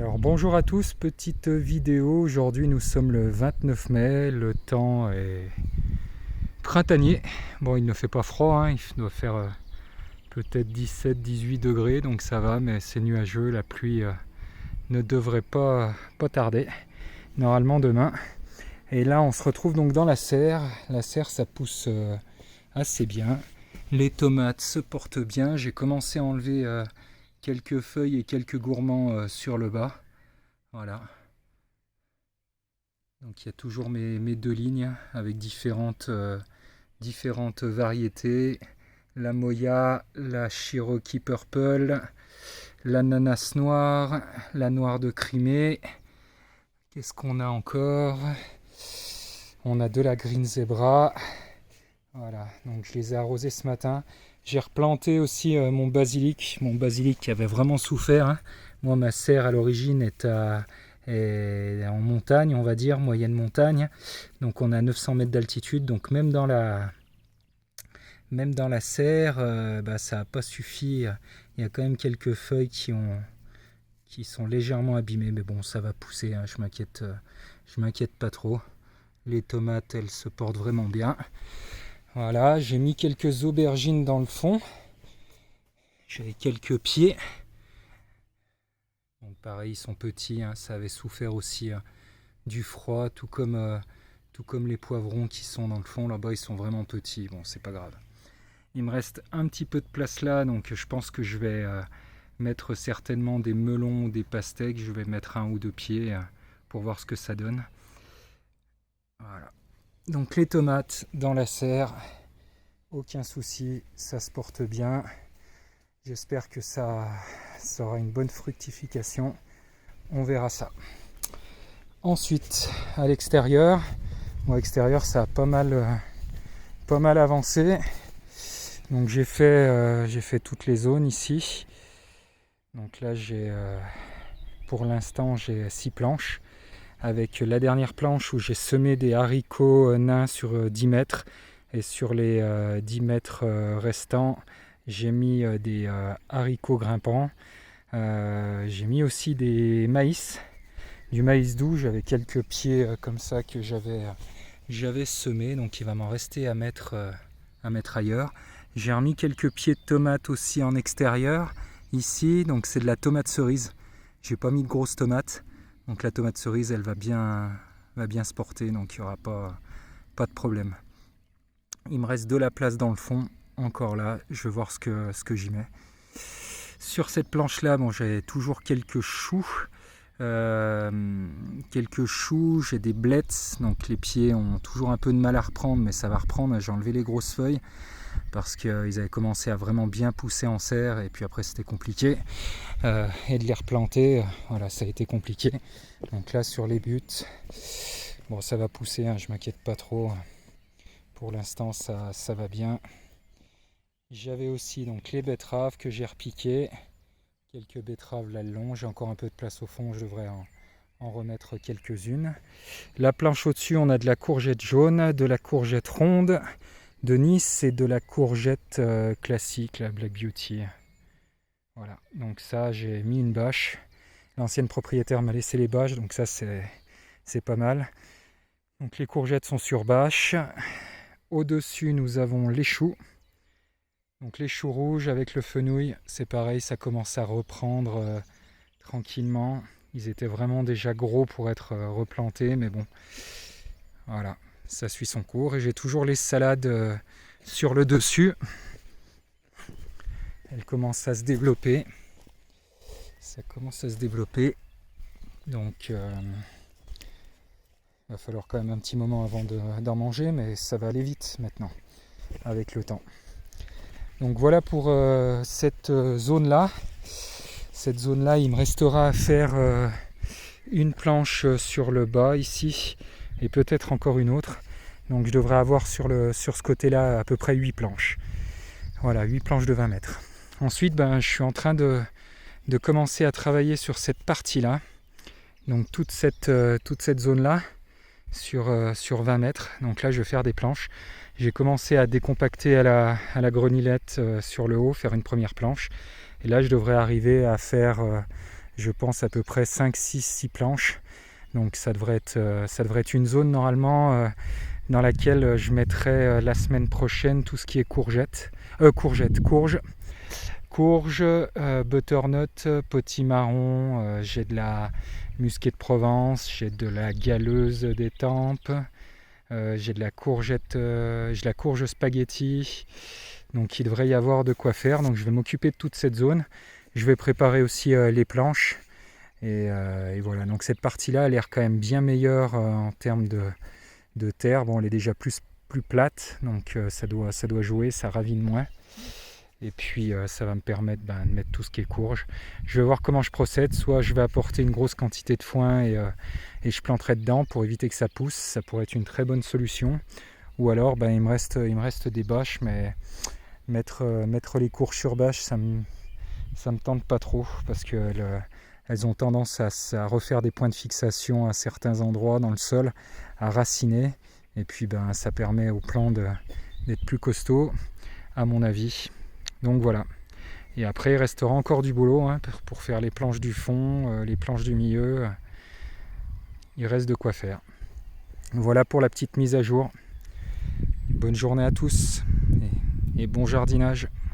Alors bonjour à tous, petite vidéo. Aujourd'hui nous sommes le 29 mai, le temps est printanier. Bon, il ne fait pas froid, hein. Il doit faire peut-être 17-18 degrés, donc ça va, mais c'est nuageux, la pluie ne devrait pas tarder, normalement demain. Et là on se retrouve donc dans la serre. La serre, ça pousse assez bien. Les tomates se portent bien. J'ai commencé à enlever quelques feuilles et quelques gourmands sur le bas. Voilà. Donc il y a toujours mes deux lignes avec différentes variétés. La Moya, la Cherokee Purple, l'ananas noir, la noire de Crimée. Qu'est-ce qu'on a encore? On a de la Green Zebra. Voilà, donc je les ai arrosés ce matin. J'ai replanté aussi mon basilic qui avait vraiment souffert, hein. Moi, ma serre à l'origine est en montagne, on va dire, moyenne montagne. Donc on a 900 mètres d'altitude, donc même dans la serre, ça n'a pas suffi. Il y a quand même quelques feuilles qui sont légèrement abîmées, mais bon, ça va pousser, hein. Je m'inquiète pas trop. Les tomates, elles se portent vraiment bien. Voilà, j'ai mis quelques aubergines dans le fond. J'ai quelques pieds. Donc pareil, ils sont petits, hein. Ça avait souffert aussi du froid, tout comme les poivrons qui sont dans le fond. Là-bas, ils sont vraiment petits. Bon, c'est pas grave. Il me reste un petit peu de place là, donc je pense que je vais mettre certainement des melons ou des pastèques. Je vais mettre un ou deux pieds pour voir ce que ça donne. Voilà. Donc les tomates dans la serre, aucun souci, ça se porte bien. J'espère que ça aura une bonne fructification. On verra ça. Ensuite, à l'extérieur, l'extérieur ça a pas mal avancé. Donc j'ai fait toutes les zones ici. Donc là pour l'instant j'ai 6 planches. Avec la dernière planche où j'ai semé des haricots nains sur 10 mètres. Et sur les 10 mètres restants, j'ai mis des haricots grimpants. J'ai mis aussi du maïs doux. J'avais quelques pieds comme ça que j'avais semé. Donc il va m'en rester à mettre ailleurs. J'ai remis quelques pieds de tomates aussi en extérieur. Ici, donc c'est de la tomate cerise. J'ai pas mis de grosses tomates. Donc la tomate cerise, elle va bien se porter, donc il n'y aura pas de problème. Il me reste de la place dans le fond, encore là, je vais voir ce que j'y mets. Sur cette planche-là, j'ai toujours quelques choux. J'ai des blettes, donc les pieds ont toujours un peu de mal à reprendre, mais ça va reprendre. J'ai enlevé les grosses feuilles parce qu'ils avaient commencé à vraiment bien pousser en serre et puis après c'était compliqué. Et de les replanter, voilà, ça a été compliqué. Donc là sur les buts, bon ça va pousser, hein, je m'inquiète pas trop. Pour l'instant ça va bien. J'avais aussi donc les betteraves que j'ai repiquées. Quelques betteraves là le long, j'ai encore un peu de place au fond, je devrais en remettre quelques-unes. La planche au-dessus, on a de la courgette jaune, de la courgette ronde de Nice et de la courgette classique, la Black Beauty. Voilà, donc ça j'ai mis une bâche. L'ancienne propriétaire m'a laissé les bâches, donc ça c'est pas mal. Donc les courgettes sont sur bâche. Au-dessus nous avons les choux. Donc les choux rouges avec le fenouil, c'est pareil, ça commence à reprendre tranquillement. Ils étaient vraiment déjà gros pour être replantés, mais bon, voilà, ça suit son cours. Et j'ai toujours les salades sur le dessus. Elles commencent à se développer. Ça commence à se développer. Donc, il va falloir quand même un petit moment avant d'en manger, mais ça va aller vite maintenant, avec le temps. Donc voilà pour cette zone-là. Cette zone-là, il me restera à faire une planche sur le bas ici, et peut-être encore une autre. Donc je devrais avoir sur ce côté-là à peu près 8 planches. Voilà, 8 planches de 20 mètres. Ensuite, je suis en train de commencer à travailler sur cette partie-là. Donc toute cette zone-là, sur 20 mètres. Donc là, je vais faire des planches. J'ai commencé à décompacter à la grenillette sur le haut, faire une première planche. Et là, je devrais arriver à faire je pense à peu près 5, 6, 6 planches. Donc ça devrait être une zone normalement dans laquelle je mettrai la semaine prochaine tout ce qui est courges, butternut, potimarron, j'ai de la musquée de Provence, j'ai de la galeuse d'Étampes, j'ai de la courge spaghetti, donc il devrait y avoir de quoi faire. Donc je vais m'occuper de toute cette zone. Je vais préparer aussi les planches et voilà. Donc cette partie-là a l'air quand même bien meilleure en termes de terre. Bon, elle est déjà plus plate, donc ça doit jouer, ça ravine moins. Et puis ça va me permettre de mettre tout ce qui est courge. Je vais voir comment je procède. Soit je vais apporter une grosse quantité de foin et je planterai dedans pour éviter que ça pousse. Ça pourrait être une très bonne solution. Ou alors il me reste des bâches, mais mettre les courges sur bâche, ça me tente pas trop parce qu'elles ont tendance à refaire des points de fixation à certains endroits dans le sol, à raciner. Et puis ça permet aux plants d'être plus costauds, à mon avis. Donc voilà. Et après, il restera encore du boulot pour faire les planches du fond, les planches du milieu. Il reste de quoi faire. Voilà pour la petite mise à jour. Bonne journée à tous et bon jardinage.